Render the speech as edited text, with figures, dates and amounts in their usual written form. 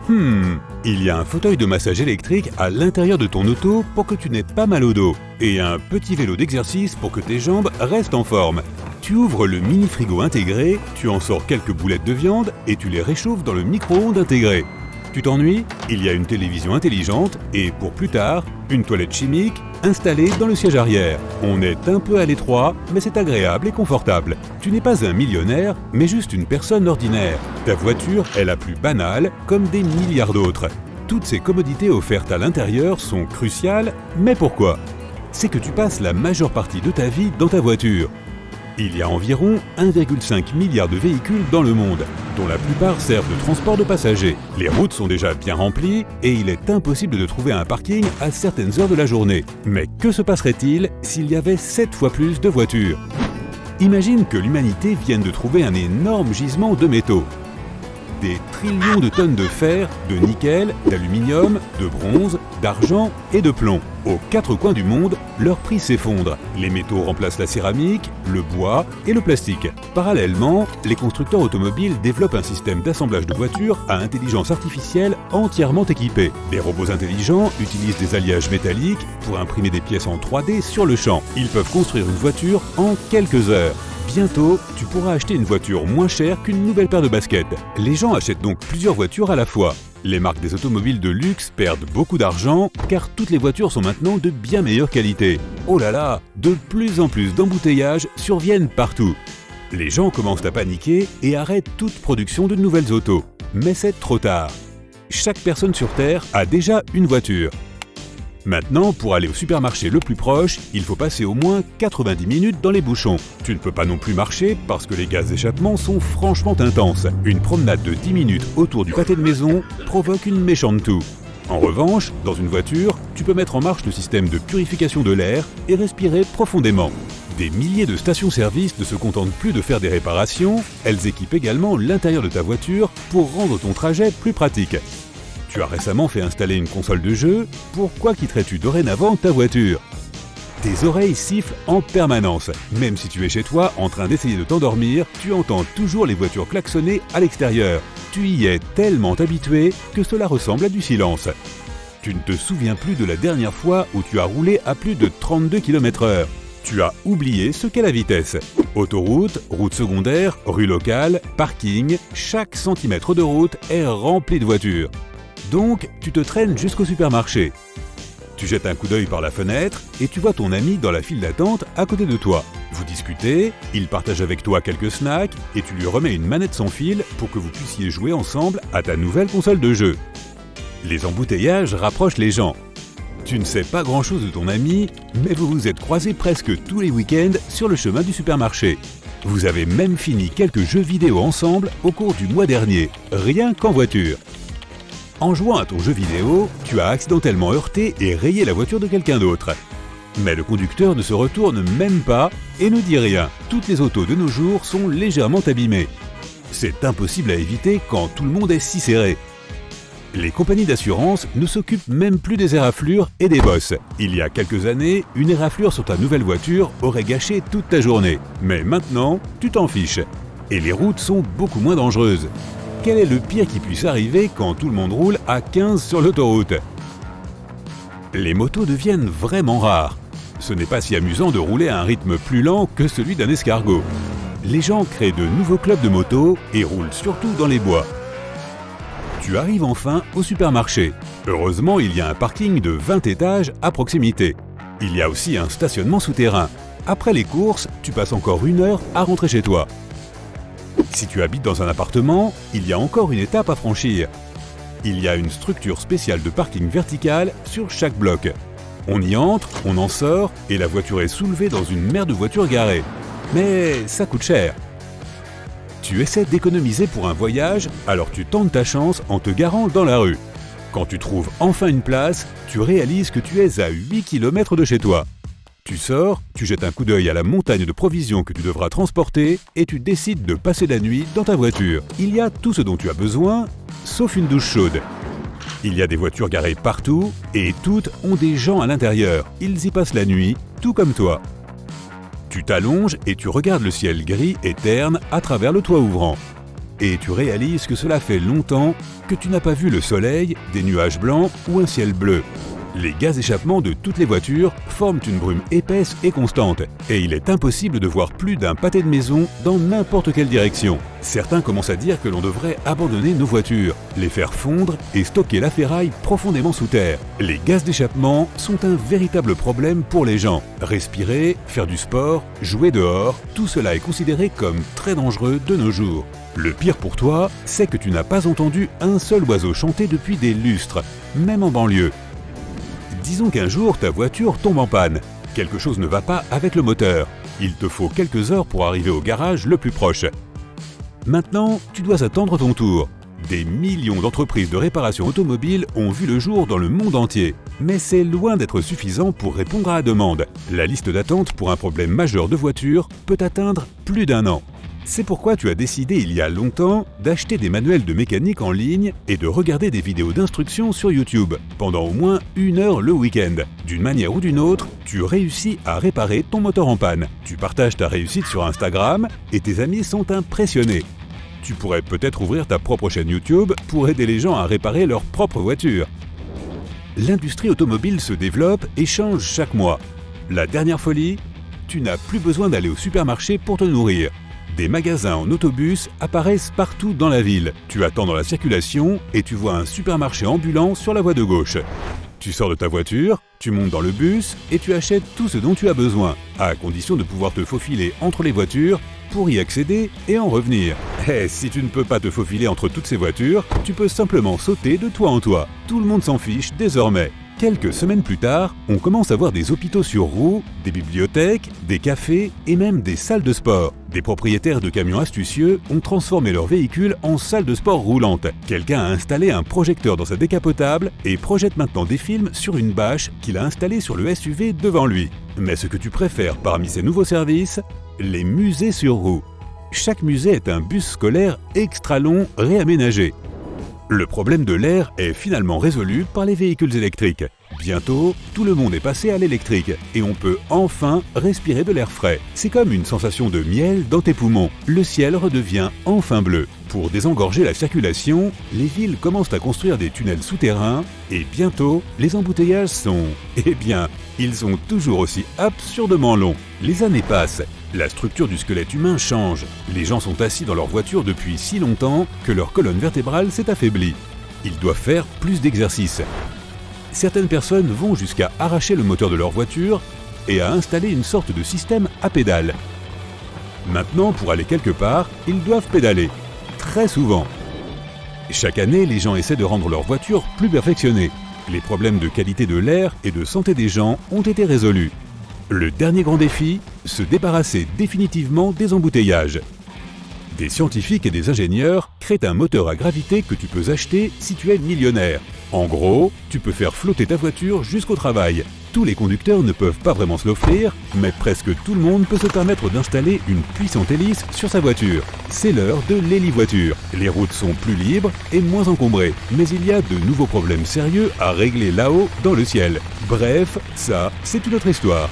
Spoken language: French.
Il y a un fauteuil de massage électrique à l'intérieur de ton auto pour que tu n'aies pas mal au dos et un petit vélo d'exercice pour que tes jambes restent en forme. Tu ouvres le mini frigo intégré, tu en sors quelques boulettes de viande et tu les réchauffes dans le micro-ondes intégré. Tu t'ennuies? Il y a une télévision intelligente et, pour plus tard, une toilette chimique installée dans le siège arrière. On est un peu à l'étroit, mais c'est agréable et confortable. Tu n'es pas un millionnaire, mais juste une personne ordinaire. Ta voiture est la plus banale, comme des milliards d'autres. Toutes ces commodités offertes à l'intérieur sont cruciales, mais pourquoi? C'est que tu passes la majeure partie de ta vie dans ta voiture. Il y a environ 1,5 milliard de véhicules dans le monde, dont la plupart servent de transport de passagers. Les routes sont déjà bien remplies et il est impossible de trouver un parking à certaines heures de la journée. Mais que se passerait-il s'il y avait 7 fois plus de voitures? Imagine que l'humanité vienne de trouver un énorme gisement de métaux. Des trillions de tonnes de fer, de nickel, d'aluminium, de bronze, d'argent et de plomb. Aux 4 coins du monde, leur prix s'effondre. Les métaux remplacent la céramique, le bois et le plastique. Parallèlement, les constructeurs automobiles développent un système d'assemblage de voitures à intelligence artificielle entièrement équipé. Des robots intelligents utilisent des alliages métalliques pour imprimer des pièces en 3D sur le champ. Ils peuvent construire une voiture en quelques heures. Bientôt, tu pourras acheter une voiture moins chère qu'une nouvelle paire de baskets. Les gens achètent donc plusieurs voitures à la fois. Les marques des automobiles de luxe perdent beaucoup d'argent car toutes les voitures sont maintenant de bien meilleure qualité. Oh là là, de plus en plus d'embouteillages surviennent partout. Les gens commencent à paniquer et arrêtent toute production de nouvelles autos. Mais c'est trop tard. Chaque personne sur Terre a déjà une voiture. Maintenant, pour aller au supermarché le plus proche, il faut passer au moins 90 minutes dans les bouchons. Tu ne peux pas non plus marcher parce que les gaz d'échappement sont franchement intenses. Une promenade de 10 minutes autour du pâté de maison provoque une méchante toux. En revanche, dans une voiture, tu peux mettre en marche le système de purification de l'air et respirer profondément. Des milliers de stations-service ne se contentent plus de faire des réparations, elles équipent également l'intérieur de ta voiture pour rendre ton trajet plus pratique. Tu as récemment fait installer une console de jeu, pourquoi quitterais-tu dorénavant ta voiture? Tes oreilles sifflent en permanence. Même si tu es chez toi en train d'essayer de t'endormir, tu entends toujours les voitures klaxonner à l'extérieur. Tu y es tellement habitué que cela ressemble à du silence. Tu ne te souviens plus de la dernière fois où tu as roulé à plus de 32 km/h. Tu as oublié ce qu'est la vitesse. Autoroute, route secondaire, rue locale, parking, chaque centimètre de route est rempli de voitures. Donc, tu te traînes jusqu'au supermarché. Tu jettes un coup d'œil par la fenêtre et tu vois ton ami dans la file d'attente à côté de toi. Vous discutez, il partage avec toi quelques snacks et tu lui remets une manette sans fil pour que vous puissiez jouer ensemble à ta nouvelle console de jeu. Les embouteillages rapprochent les gens. Tu ne sais pas grand-chose de ton ami, mais vous vous êtes croisés presque tous les week-ends sur le chemin du supermarché. Vous avez même fini quelques jeux vidéo ensemble au cours du mois dernier, rien qu'en voiture. En jouant à ton jeu vidéo, tu as accidentellement heurté et rayé la voiture de quelqu'un d'autre. Mais le conducteur ne se retourne même pas et ne dit rien. Toutes les autos de nos jours sont légèrement abîmées. C'est impossible à éviter quand tout le monde est si serré. Les compagnies d'assurance ne s'occupent même plus des éraflures et des bosses. Il y a quelques années, une éraflure sur ta nouvelle voiture aurait gâché toute ta journée. Mais maintenant, tu t'en fiches. Et les routes sont beaucoup moins dangereuses. Quel est le pire qui puisse arriver quand tout le monde roule à 15 sur l'autoroute? Les motos deviennent vraiment rares. Ce n'est pas si amusant de rouler à un rythme plus lent que celui d'un escargot. Les gens créent de nouveaux clubs de motos et roulent surtout dans les bois. Tu arrives enfin au supermarché. Heureusement, il y a un parking de 20 étages à proximité. Il y a aussi un stationnement souterrain. Après les courses, tu passes encore 1 heure à rentrer chez toi. Si tu habites dans un appartement, il y a encore une étape à franchir. Il y a une structure spéciale de parking vertical sur chaque bloc. On y entre, on en sort et la voiture est soulevée dans une mer de voitures garées. Mais ça coûte cher. Tu essaies d'économiser pour un voyage, alors tu tentes ta chance en te garant dans la rue. Quand tu trouves enfin une place, tu réalises que tu es à 8 km de chez toi. Tu sors, tu jettes un coup d'œil à la montagne de provisions que tu devras transporter et tu décides de passer la nuit dans ta voiture. Il y a tout ce dont tu as besoin, sauf une douche chaude. Il y a des voitures garées partout et toutes ont des gens à l'intérieur. Ils y passent la nuit, tout comme toi. Tu t'allonges et tu regardes le ciel gris et terne à travers le toit ouvrant. et tu réalises que cela fait longtemps que tu n'as pas vu le soleil, des nuages blancs ou un ciel bleu. Les gaz échappements de toutes les voitures forment une brume épaisse et constante, et il est impossible de voir plus d'un pâté de maison dans n'importe quelle direction. Certains commencent à dire que l'on devrait abandonner nos voitures, les faire fondre et stocker la ferraille profondément sous terre. Les gaz d'échappement sont un véritable problème pour les gens. Respirer, faire du sport, jouer dehors, tout cela est considéré comme très dangereux de nos jours. Le pire pour toi, c'est que tu n'as pas entendu un seul oiseau chanter depuis des lustres, même en banlieue. Disons qu'un jour, ta voiture tombe en panne. Quelque chose ne va pas avec le moteur. Il te faut quelques heures pour arriver au garage le plus proche. Maintenant, tu dois attendre ton tour. Des millions d'entreprises de réparation automobile ont vu le jour dans le monde entier. Mais c'est loin d'être suffisant pour répondre à la demande. La liste d'attente pour un problème majeur de voiture peut atteindre plus d'1 an. C'est pourquoi tu as décidé il y a longtemps d'acheter des manuels de mécanique en ligne et de regarder des vidéos d'instruction sur YouTube pendant au moins 1 heure le week-end. D'une manière ou d'une autre, tu réussis à réparer ton moteur en panne. Tu partages ta réussite sur Instagram et tes amis sont impressionnés. Tu pourrais peut-être ouvrir ta propre chaîne YouTube pour aider les gens à réparer leur propre voiture. L'industrie automobile se développe et change chaque mois. La dernière folie, tu n'as plus besoin d'aller au supermarché pour te nourrir. Des magasins en autobus apparaissent partout dans la ville. Tu attends dans la circulation et tu vois un supermarché ambulant sur la voie de gauche. Tu sors de ta voiture, tu montes dans le bus et tu achètes tout ce dont tu as besoin, à condition de pouvoir te faufiler entre les voitures pour y accéder et en revenir. Et si tu ne peux pas te faufiler entre toutes ces voitures, tu peux simplement sauter de toit en toit. Tout le monde s'en fiche désormais. Quelques semaines plus tard, on commence à voir des hôpitaux sur roues, des bibliothèques, des cafés et même des salles de sport. Des propriétaires de camions astucieux ont transformé leur véhicule en salle de sport roulante. Quelqu'un a installé un projecteur dans sa décapotable et projette maintenant des films sur une bâche qu'il a installée sur le SUV devant lui. Mais ce que tu préfères parmi ces nouveaux services, les musées sur roues. Chaque musée est un bus scolaire extra long réaménagé. Le problème de l'air est finalement résolu par les véhicules électriques. Bientôt, tout le monde est passé à l'électrique et on peut enfin respirer de l'air frais. C'est comme une sensation de miel dans tes poumons. Le ciel redevient enfin bleu. Pour désengorger la circulation, les villes commencent à construire des tunnels souterrains et bientôt, les embouteillages sont... ils sont toujours aussi absurdement longs. Les années passent. La structure du squelette humain change. Les gens sont assis dans leur voiture depuis si longtemps que leur colonne vertébrale s'est affaiblie. Ils doivent faire plus d'exercice. Certaines personnes vont jusqu'à arracher le moteur de leur voiture et à installer une sorte de système à pédales. Maintenant, pour aller quelque part, ils doivent pédaler. Très souvent. Chaque année, les gens essaient de rendre leur voiture plus perfectionnée. Les problèmes de qualité de l'air et de santé des gens ont été résolus. Le dernier grand défi, se débarrasser définitivement des embouteillages. Des scientifiques et des ingénieurs créent un moteur à gravité que tu peux acheter si tu es millionnaire. En gros, tu peux faire flotter ta voiture jusqu'au travail. Tous les conducteurs ne peuvent pas vraiment se l'offrir, mais presque tout le monde peut se permettre d'installer une puissante hélice sur sa voiture. C'est l'heure de l'hélivoiture. Les routes sont plus libres et moins encombrées, mais il y a de nouveaux problèmes sérieux à régler là-haut dans le ciel. Bref, ça, c'est une autre histoire.